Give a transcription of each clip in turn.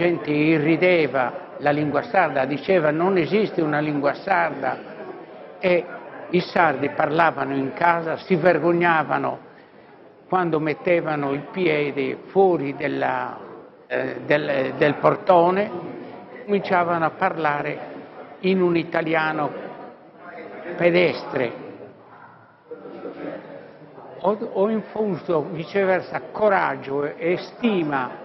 gente irrideva la lingua sarda, diceva non esiste una lingua sarda, e i sardi parlavano in casa, si vergognavano quando mettevano il piede fuori del portone, cominciavano a parlare in un italiano pedestre. Ho infuso viceversa coraggio e stima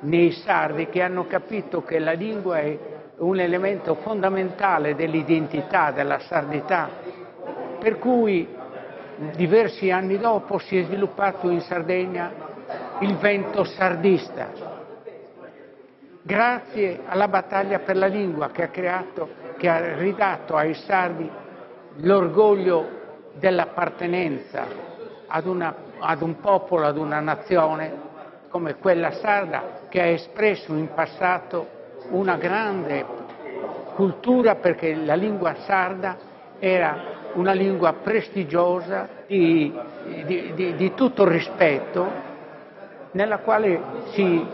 nei sardi, che hanno capito che la lingua è un elemento fondamentale dell'identità, della sardità, per cui diversi anni dopo si è sviluppato in Sardegna il vento sardista, grazie alla battaglia per la lingua che ha ridato ai sardi l'orgoglio dell'appartenenza ad un popolo, ad una nazione come quella sarda, che ha espresso in passato una grande cultura, perché la lingua sarda era una lingua prestigiosa, di tutto rispetto, nella quale si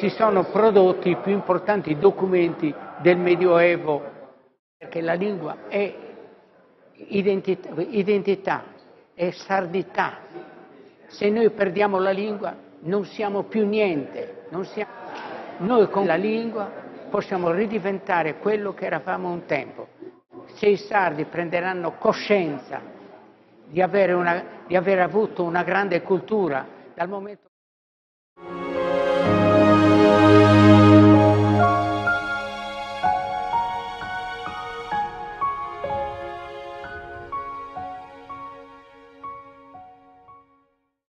sono prodotti i più importanti documenti del Medioevo, perché la lingua è identità, è sardità. Se noi perdiamo la lingua non siamo più niente, noi con la lingua possiamo ridiventare quello che eravamo un tempo. Se i sardi prenderanno coscienza di aver avuto una grande cultura, dal momento